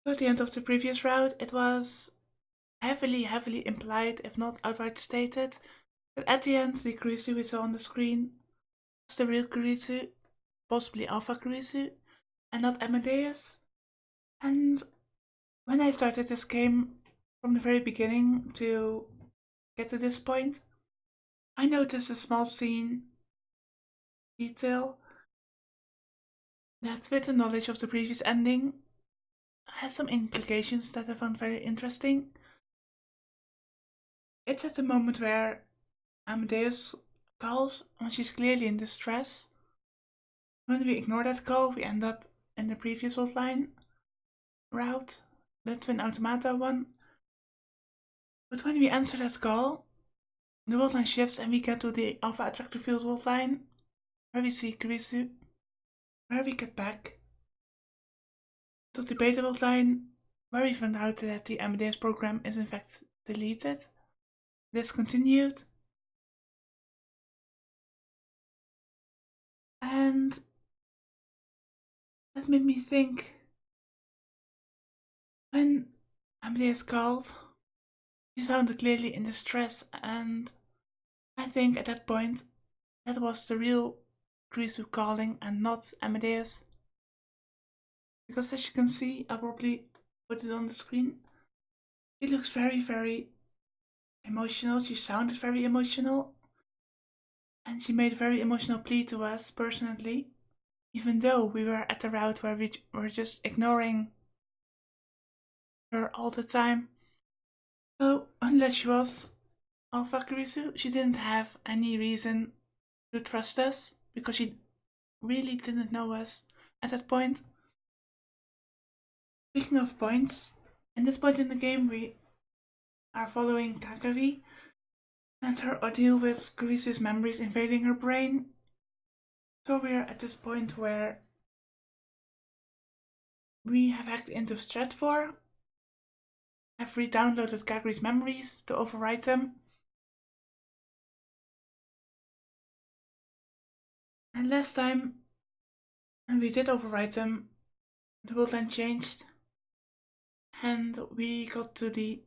So at the end of the previous route, it was heavily implied, if not outright stated, that at the end the Kurisu we saw on the screen was the real Kurisu, possibly Alpha Kurisu, and not Amadeus. And when I started this game from the very beginning to get to this point, I noticed a small scene detail that, with the knowledge of the previous ending, has some implications that I found very interesting. It's at the moment where Amadeus calls when she's clearly in distress. When we ignore that call, we end up in the previous worldline route, the Twin Automata one. But when we answer that call, the worldline shifts and we get to the Alpha Attractor Field worldline, where we see Kurisu, where we get back to the Beta worldline, where we find out that the Amadeus program is in fact deleted, discontinued, and that made me think, when Amadeus called, she sounded clearly in distress, and I think at that point that was the real Kurisu calling and not Amadeus. Because as you can see, I'll probably put it on the screen, she looks very emotional, she sounded very emotional, and she made a very emotional plea to us personally, even though we were at the route where we were just ignoring her all the time. So unless she was Alpha Kurisu, she didn't have any reason to trust us, because she really didn't know us at that point. Speaking of points, in this point in the game we are following Kagari and her ordeal with Kurisu's memories invading her brain. So we are at this point where we have hacked into Stratfor, have re-downloaded Kagari's memories to overwrite them, and last time when we did overwrite them, the world line changed and we got to the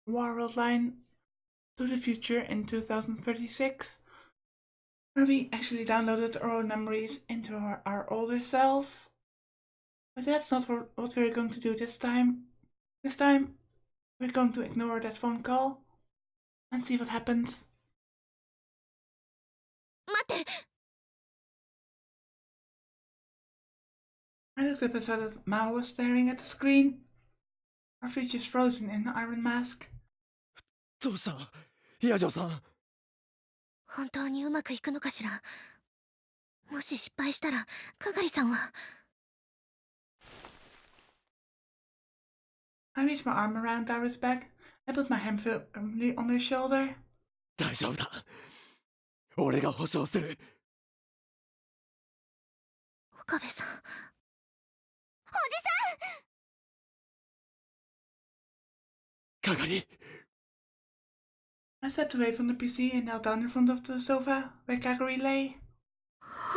War World line to the future in 2036, where we actually downloaded our own memories into our older self. But that's not what we're going to do this time. This time, we're going to ignore that phone call and see what happens. I looked up and saw that Mao was staring at the screen, her features frozen in the iron mask. どうしたヤジョさん。本当にうまくいくのかしら。もし失敗したら、かがりさんは。I reached my arm around Dara's back and put my hand firmly on her shoulder. 大丈夫だ。俺が保証する。岡部さん。おじかがり。I stepped away from the PC and knelt down in front of the sofa where Kagari lay.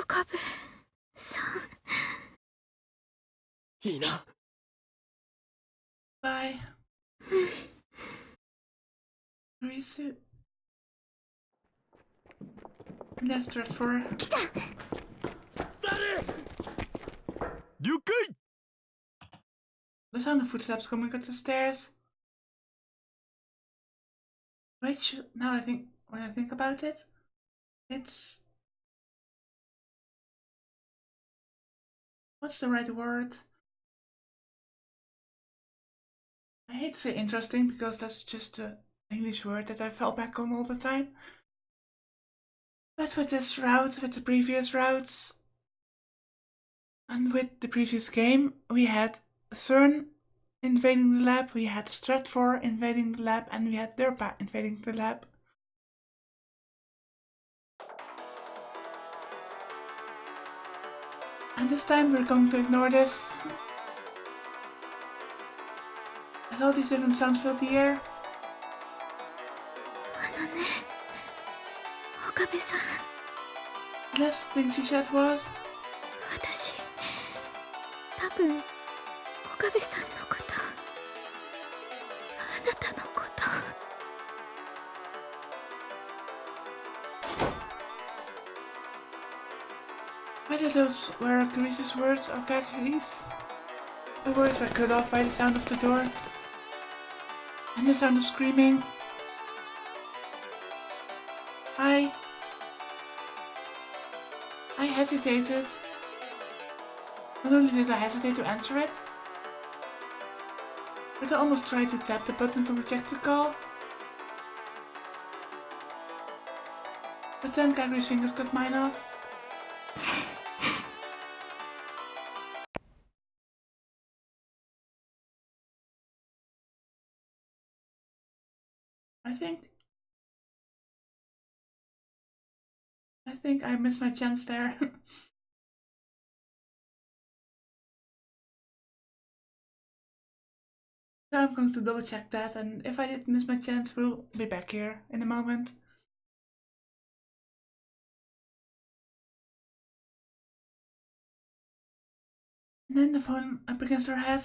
岡部さん。いいな。Bye. Kurisu. Let's start for. 来た。誰？了解。 The sound of footsteps coming up the stairs. Wait, now when I think about it, it's... What's the right word? I hate to say interesting, because that's just an English word that I fell back on all the time. But with this route, with the previous routes, and with the previous game, we had CERN invading the lab, we had Stratfor invading the lab, and we had Derpa invading the lab. And this time we're going to ignore this, as all these different sounds filled the air. あのね、岡部さん。The last thing she said was, 私、多分、岡部さんのこと、あなたのこと。Whether those were Clarice's words or Kagari's, the words were cut off by the sound of the door and the sound of screaming. I hesitated. Not only did I hesitate to answer it, but I almost tried to tap the button to reject the call. But then Kagari's fingers cut mine off. I think I missed my chance there. So I'm going to double check that, and if I did miss my chance, we'll be back here in a moment. And then the phone up against her head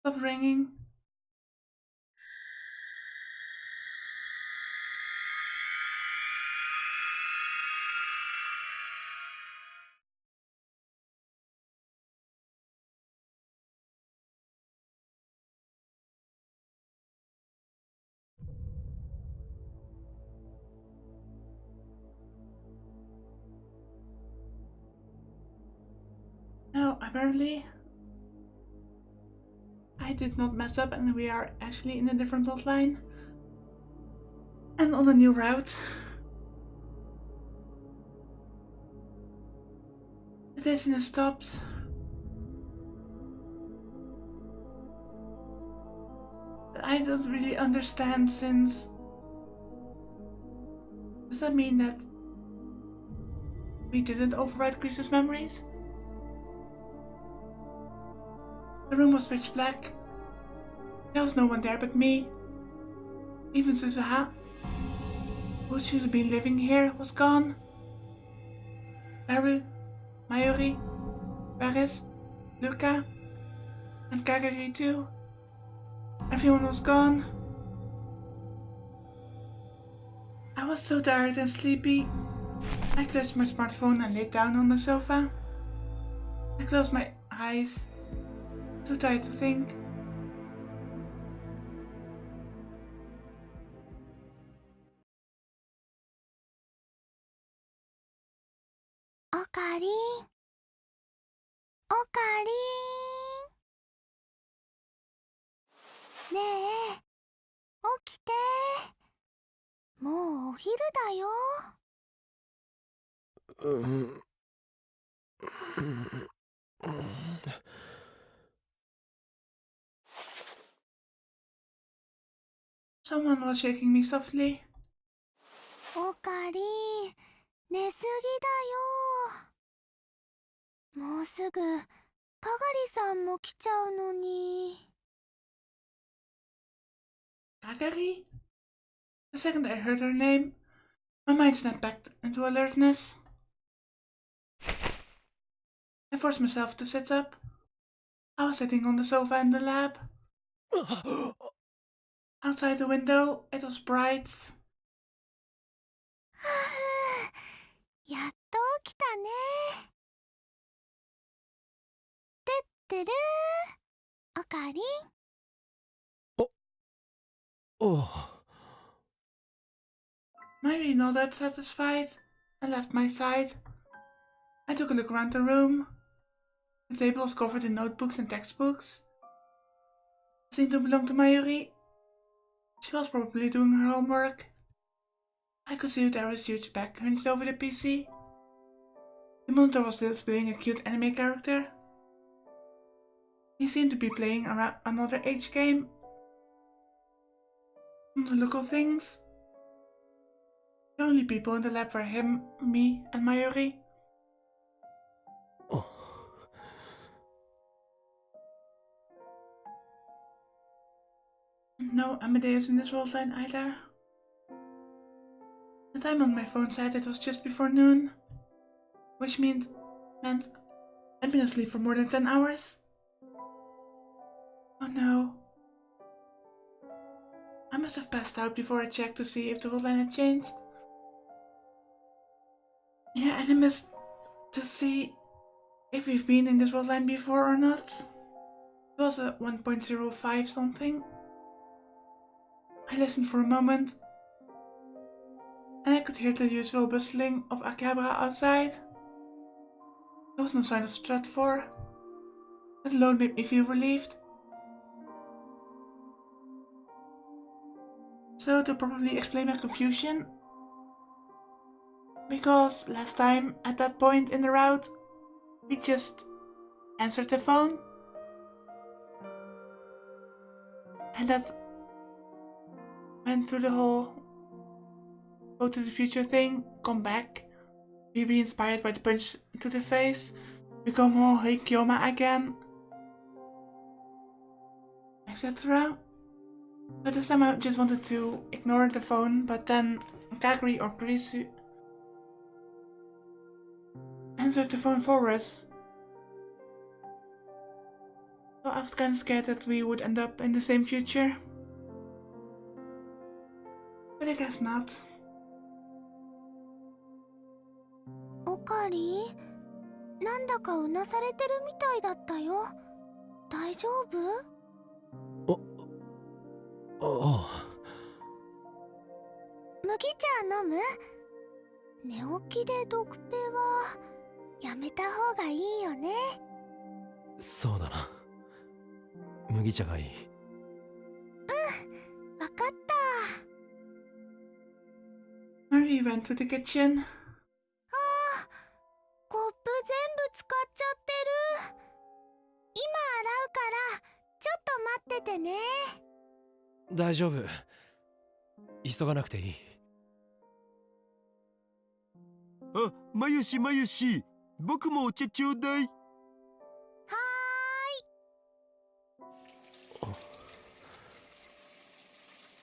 stopped ringing. Now, apparently, I did not mess up and we are actually in a different plotline. And on a new route. The station has stopped. But I don't really understand, since... Does that mean that we didn't override Chris's memories? The room was pitch black. There was no one there but me. Even Suzuha, who should have been living here, was gone. Baru, Mayuri, Paris, Luca, and Kagari too. Everyone was gone. I was so tired and sleepy. I closed my smartphone and laid down on the sofa. I closed my eyes, too tired to think. Okarin. Okarin. ねえ、起きて。もうお昼だよ。Someone was shaking me softly. おかりん、寝すぎだよ。もうすぐ、かがりさんも来ちゃうのに。Kagari? The second I heard her name, my mind snapped back into alertness. I forced myself to sit up. I was sitting on the sofa in the lab. Outside the window, it was bright. やっと起きたね。てってるー、おかりん。Mary nodded, satisfied, and left my side. I took a look around the room. The table was covered in notebooks and textbooks. It seemed to belong to Mayuri. She was probably doing her homework. I could see Utara's huge back hunched over the PC. The monitor was displaying a cute anime character. He seemed to be playing another age game. From the look of things, the only people in the lab were him, me, and Mayuri. No Amadeus in this world line either. The time on my phone said it was just before noon, which meant I'd been asleep for more than 10 hours. Oh no. I must have passed out before I checked to see if the world line had changed. Yeah, and I missed to see if we've been in this world line before or not. It was a 1.05 something. I listened for a moment, and I could hear the usual bustling of Akabra outside. There was no sign of Stratfor. That alone made me feel relieved. So to probably explain my confusion, because last time at that point in the route, we just answered the phone. And that went through the whole go to the future thing, come back, be re-inspired by the punch to the face, become more Heikyoma again, etc. But this time I just wanted to ignore the phone, but then Kagri or Kurisu answered the phone for us. So I was kinda scared that we would end up in the same future. But I guess not. おかり、なんだかうなされてるみたいだったよ。大丈夫？ああ。麦茶飲む？寝起きでドクペはやめた方がいいよね。そうだな。麦茶がいい。わかった。Marie went to the kitchen. コップ全部使っちゃってる。今洗うからちょっと待っててね。大丈夫。急がなくていい。あ、まゆしまゆし、僕もお茶ちょうだい。はーい。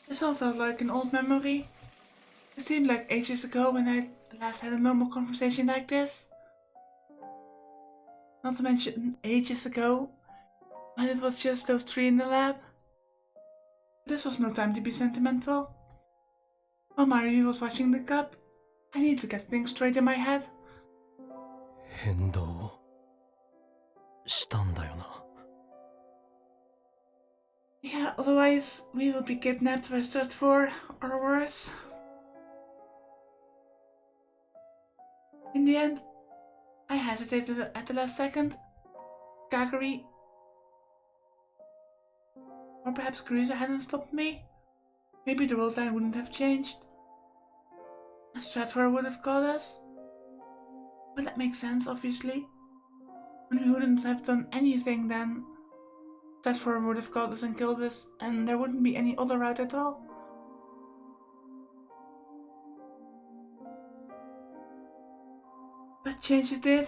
This all felt like an old memory. It seemed like ages ago when I last had a normal conversation like this. Not to mention ages ago, when it was just those three in the lab. This was no time to be sentimental. While Marie was washing the cup, I need to get things straight in my head. 変動したんだよな。Yeah, otherwise we will be kidnapped by Stratfor or worse. In the end, I hesitated at the last second. Kagari, or perhaps Cruiser hadn't stopped me. Maybe the world line wouldn't have changed. And Stratfor would have caught us. But that makes sense, obviously. When we wouldn't have done anything then, Stratfor would have caught us and killed us, and there wouldn't be any other route at all. But change it did.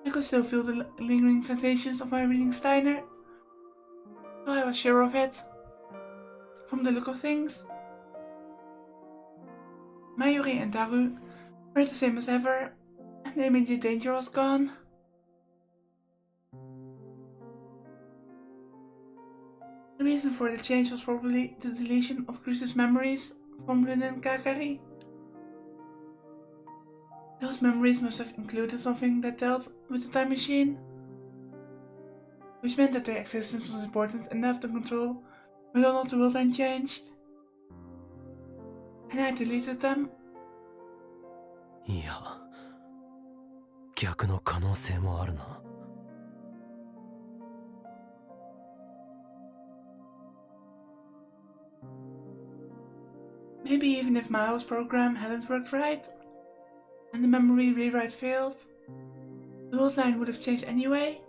I could still feel the lingering sensations of my reading Steiner. So I was sure of it. From the look of things. Mayuri and Daru were the same as ever, and the immediate danger was gone. The reason for the change was probably the deletion of Chris's memories from Rin Kakari. Those memories must have included something that dealt with the time machine, which meant that their existence was important enough to control whether or not the world line changed. And I deleted them. いや、逆の可能性もあるな。Maybe even if Mao's program hadn't worked right, and the memory rewrite failed, the world line would have changed anyway.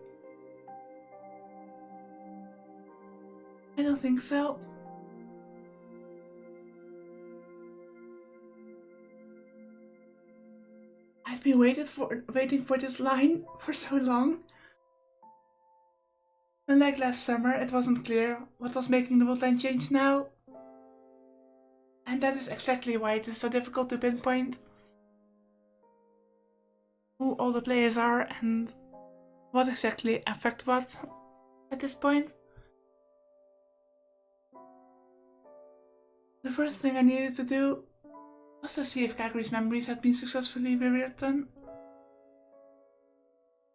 I don't think so. I've been waiting for this line for so long. Unlike last summer, it wasn't clear what was making the world line change now. And that is exactly why it is so difficult to pinpoint who all the players are and what exactly affect what at this point. The first thing I needed to do was to see if Kaguri's memories had been successfully rewritten.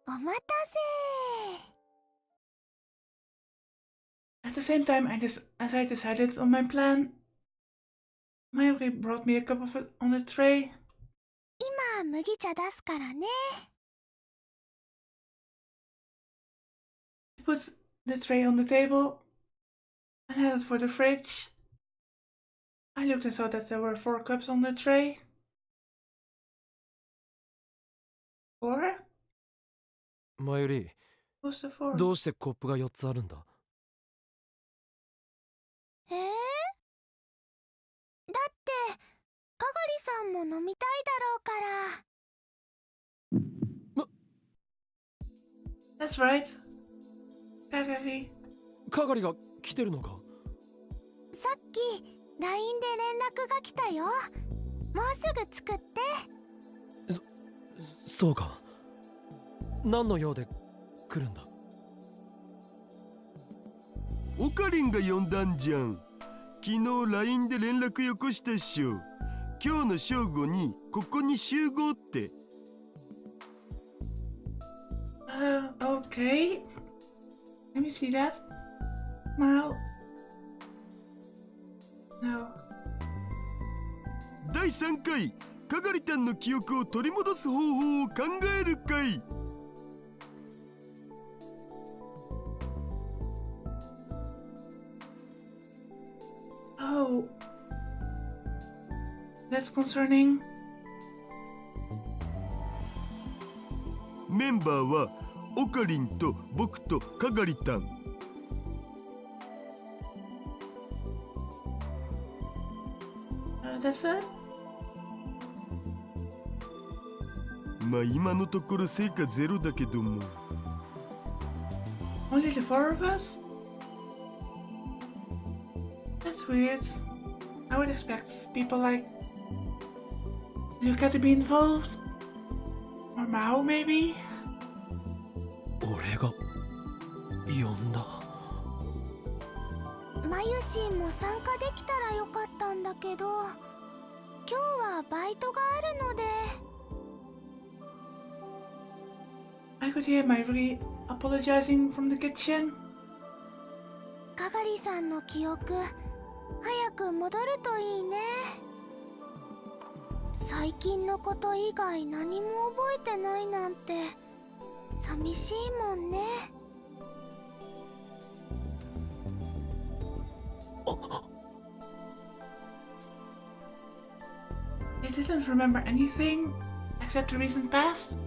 お待たせ。 At the same time, as I decided on my plan, Mayuri brought me a cup of it on a tray. 今麦茶出すからね。 She put the tray on the table and headed for the fridge. I looked and saw that there were 4 cups on the tray. 4? 前より Who's the 4? どうしてコップが4つあるんだ？だってかがりさんも飲みたいだろうから。 That's right. Kagari. かがりが来てるのか？さっき LINE で連絡が来たよ。もうすぐ作って。そうか。何の用で来るんだ？オカリンが呼んだんじゃん。昨日 LINE で連絡よこしたっしょ。今日の正午にここに集合って。Okay. Let me see that. Now. No. 第3回かがりたんの記憶を取り戻す方法を考える会。Oh. That's concerning. メンバーはオカリンと僕とかがりたん。That's it? まあ今のところ成果ゼロだけども。Only the 4 of us? That's weird. I would expect people like Luca to be involved. Or Mao, maybe? 俺が呼んだ。まゆしんも参加できたらよかったんだけど、今日はバイトがあるので。 I could hear Mayuri apologizing from the kitchen. かがりさんの記憶早く戻るといいね。最近のこと以外何も覚えてないなんて寂しいもんね。 They didn't remember anything except the recent past.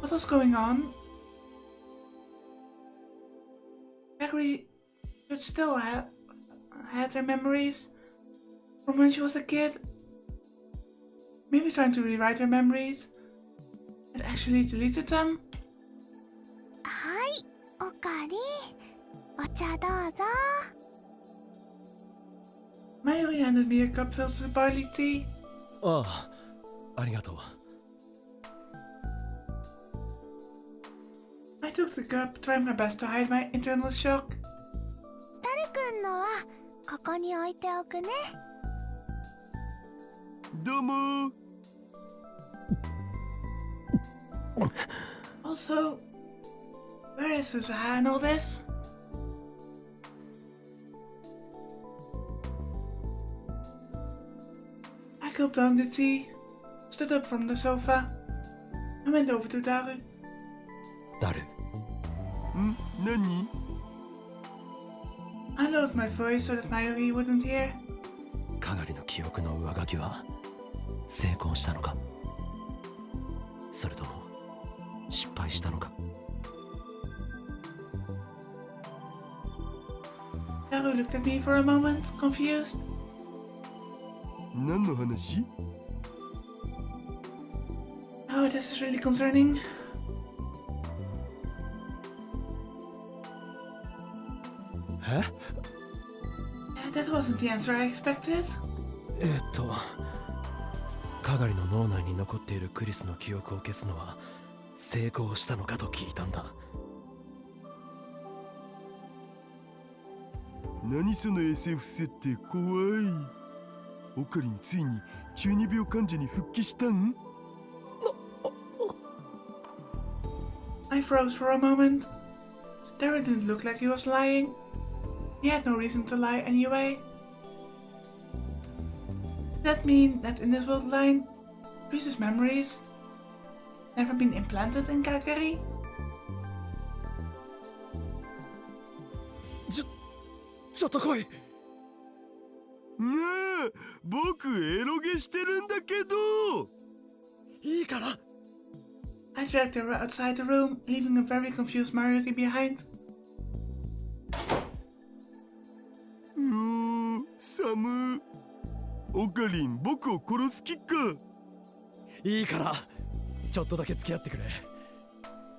What was going on? Mayuri should still had her memories from when she was a kid. Maybe trying to rewrite her memories and actually deleted them. はい、おかり。お茶どうぞ。 Mayuri handed me a cup filled with barley tea. ああ、ありがとう。I took the cup, trying my best to hide my internal shock. タルくんのはここに置いておくね。どうも。 Also, where is Suzaha and all this? I gulped down the tea, stood up from the sofa, and went over to Daru. 誰？ん？何？ I lowered my voice so that Mayuri wouldn't hear. かがりの記憶の上書きは成功したのか？それとも失敗したのか？ Daru looked at me for a moment, confused. 何の話？ Oh, this is really concerning. え？ That wasn't the answer I expected. かがりの脳内に残っているクリスの記憶を消すのは成功したのかと聞いたんだ。何その SF 設定怖い。オカリンついに中二病患者に復帰したん？ I froze for a moment. Darren didn't look like he was lying. He had no reason to lie anyway. Did that mean that in this world line, Chris's memories never been implanted in Kakari? ちょっと来い。ねえ、僕エロゲしてるんだけど。いいから。I dragged her outside the room, leaving a very confused Maruki behind. 寒。オカリン、僕を殺す気か。いいから。ちょっとだけ付き合ってくれ。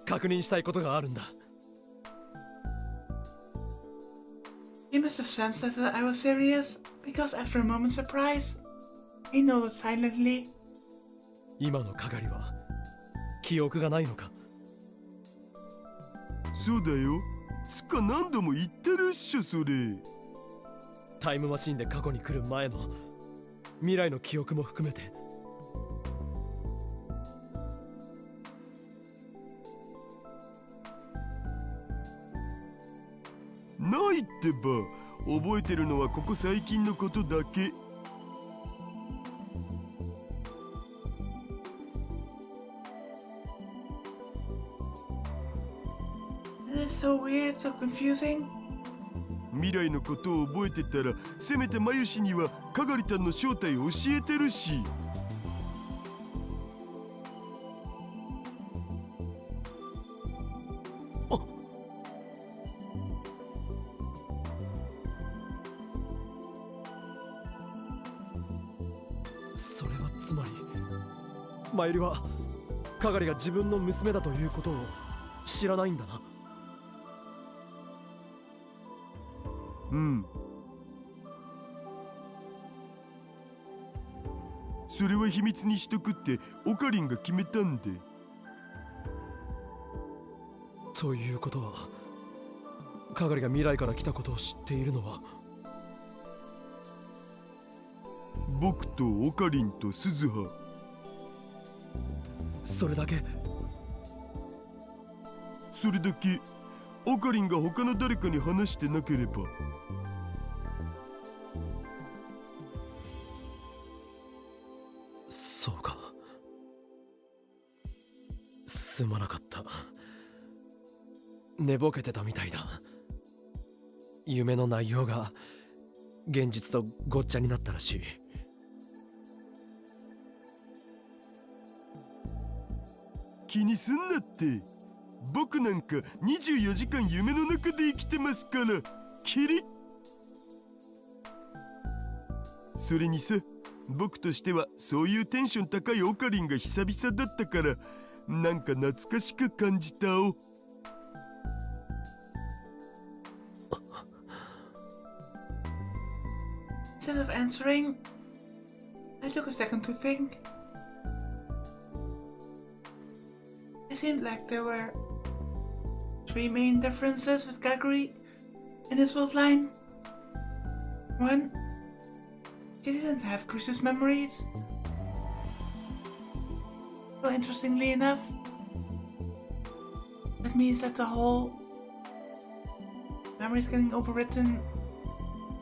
確認したいことがあるんだ。He must have sensed that I was serious, because after a moment's surprise, he nodded silently. 今の係は記憶がないのか？そうだよ。つか何度も言ってるっしょそれ。タイムマシンで過去に来る前の未来の記憶も含めて。ないってば。覚えてるのはここ最近のことだけ。It is so weird, so confusing. 未来のことを覚えてたら、せめてマユシにはカガリタンの正体を教えてるし。それはつまりマユリは係が自分の娘だということを知らないんだな。うん。それは秘密にしとくってオカリンが決めたんで。ということは係が未来から来たことを知っているのは僕とオカリンと鈴葉。それだけ？それだけ。オカリンが他の誰かに話してなければ。そうか。すまなかった。寝ぼけてたみたいだ。夢の内容が現実とごっちゃになったらしい。気にすんなって。僕なんか24時間夢の中で生きてますから。キリッ。それにさ、僕としてはそういうテンション高いオカリンが久々だったから、なんか懐かしく感じたお。Instead of answering, I took a second to think. It seemed like there were three main differences with Gaguri in this world line. One, she didn't have Chris's memories. So interestingly enough, that means that the whole memories getting overwritten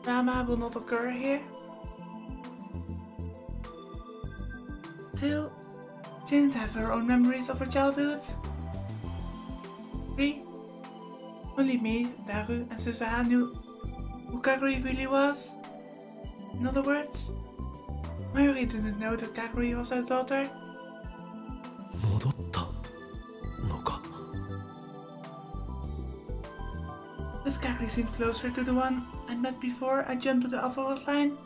drama will not occur here. Two, she didn't have her own memories of her childhood. 3. Only me, Daru, and Susaha knew who Kaguri really was. In other words, Mayuri didn't know that Kaguri was her daughter. 戻ったのか。This Kaguri seemed closer to the one I met before I jumped to the Alpha line.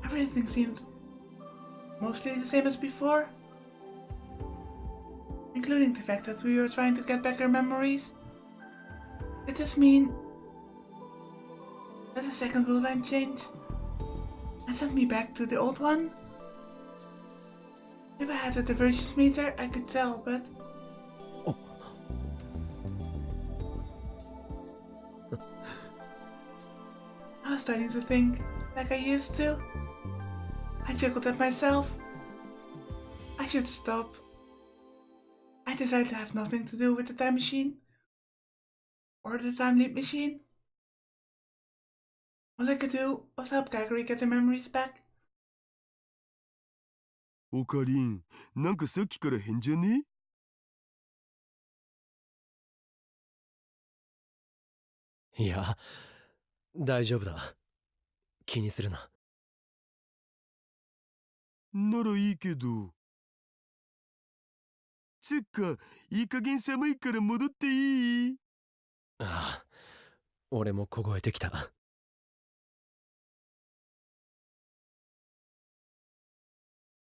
Everything seemed mostly the same as before, including the fact that we were trying to get back our memories. Did this mean that the second world line changed and sent me back to the old one? If I had a divergence meter, I could tell, but... was starting to think like I used to. I chuckled at myself. I should stop. I decided to have nothing to do with the time machine or the time leap machine. All I could do was help Gregory get the memories back. オカリン、なんかさっきから変じゃね？いや、大丈夫だ。気にするな。ならいいけど。つっか、いい加減寒いから戻っていい？ああ、俺も凍えてきた。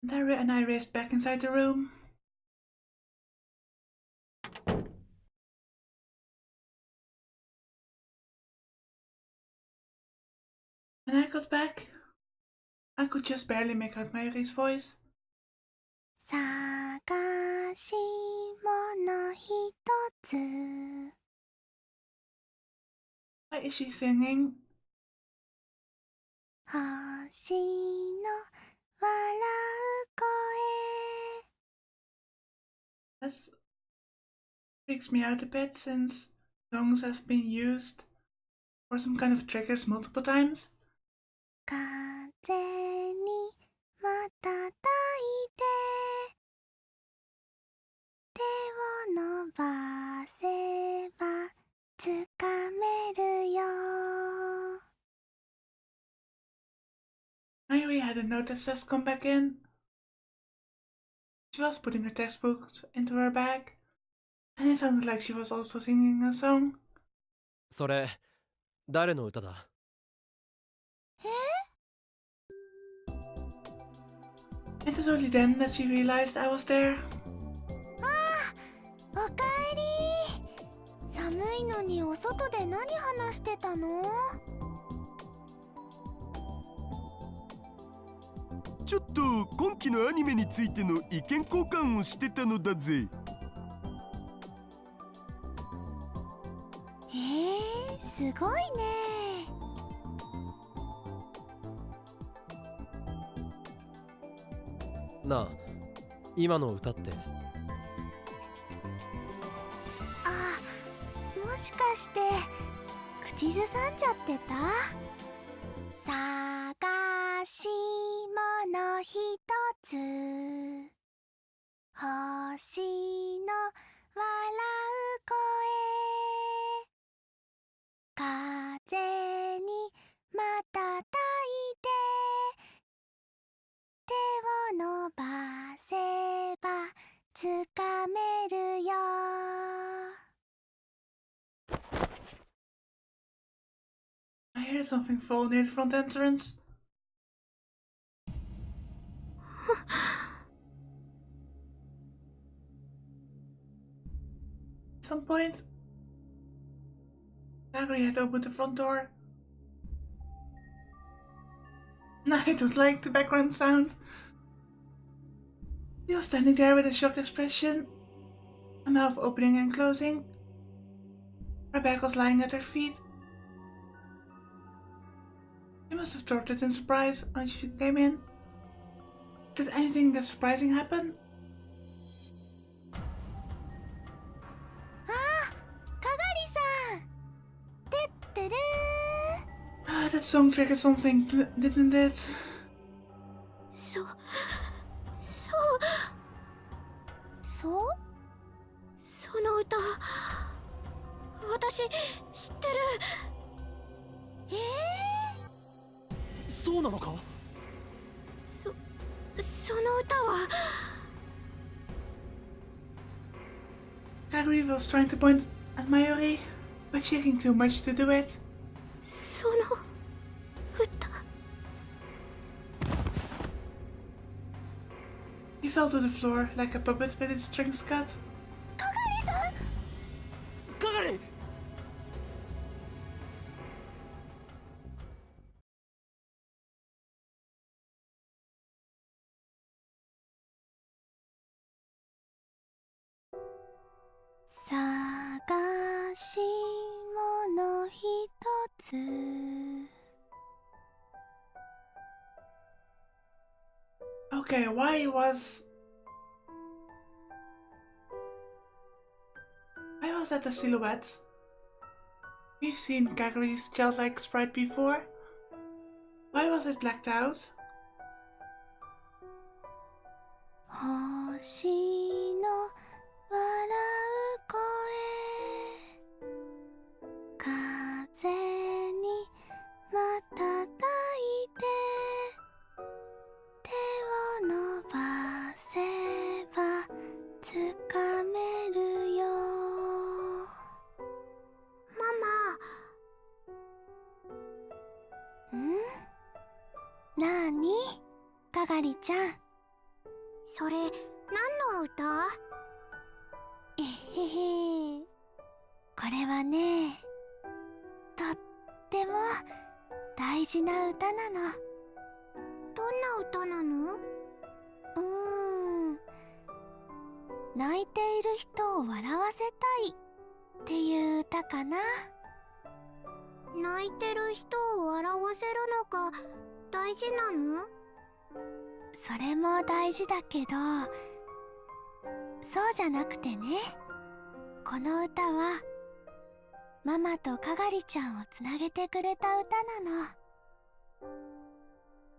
And I raced back inside the room. When I got back, I could just barely make out Mayuri's voice. 探し物一つ Why is she singing? 星の笑う声 That freaks me out a bit since songs have been used for some kind of triggers multiple times. 風にまたたいて手を伸ばせばつかめるよ Mayuri had a note that says come back in. She was putting her textbooks into her bag, and it sounded like she was also singing a song. それ、誰の歌だ？ It was only then that she realized I was there. おかえり寒いのにお外で何話してたの？ちょっと今期のアニメについての意見交換をしてたのだぜ。すごいね。なあ、今の歌って。あ、もしかして口ずさんじゃってた？探し物一つ星の笑う声風にまたたいて手を伸ばせばつかめるよ I heard something fall near the front entrance. At some point, Gregory had opened the front door. And I don't like the background sound. She was standing there with a shocked expression, a mouth opening and closing. Her bag was lying at her feet. She must have dropped it in surprise when she came in. Did anything that surprising happen? あ、かがりさんてってる That song triggered something, didn't it? そうその歌私知ってるそうなのか？その歌は Gregory was trying to point at Mayuri, but shaking too much to do it. その歌 He fell to the floor like a puppet with its strings cut. かがりさんかがり！探し物一つ Okay, why was that a silhouette? We've seen Kaguri's childlike sprite before. Why was it blacked out? 星の笑う声風に瞬いて手を伸ばせばつかめるよママなーにかがりちゃんそれ何の歌？えへへこれはねとっても大事な歌なの。どんな歌なの？泣いている人を笑わせたいっていう歌かな。泣いてる人を笑わせるのが大事なの？それも大事だけどそうじゃなくてね、この歌はママとかがりちゃんをつなげてくれた歌なの。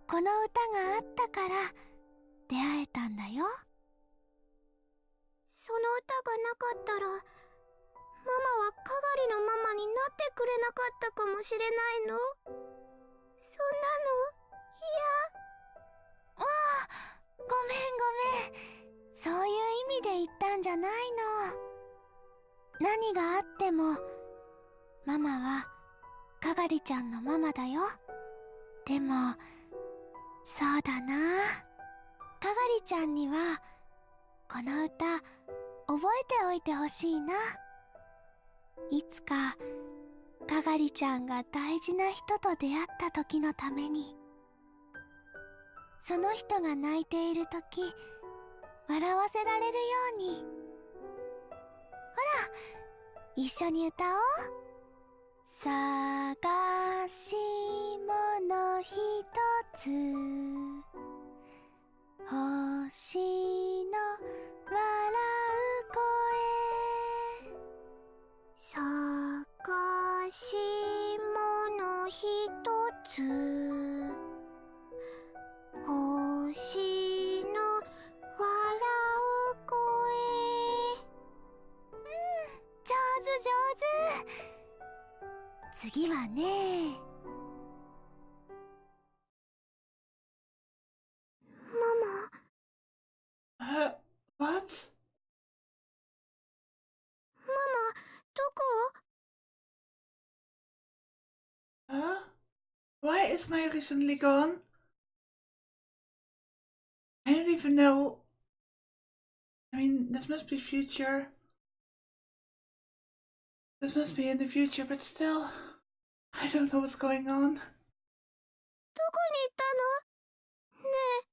この歌があったから出会えたんだよ。その歌がなかったらママはかがりのママになってくれなかったかもしれないの。そんなの嫌。ああ、ごめんごめん。そういう意味で言ったんじゃないの。何があってもママはかがりちゃんのママだよ。でもそうだな、かがりちゃんにはこの歌覚えておいてほしいな。いつかかがりちゃんが大事な人と出会った時のために、その人が泣いている時笑わせられるように。ほら一緒に歌おう。探し物ひとつ星の笑う声探し物ひとつ星の笑う声。上手上手。次はねママ。What? ママ、どこ？ Why is Maya recently gone? I don't even know. I mean, this must be future. This must be in the future, but still, I don't know what's going on. どこに行ったの？ねえ、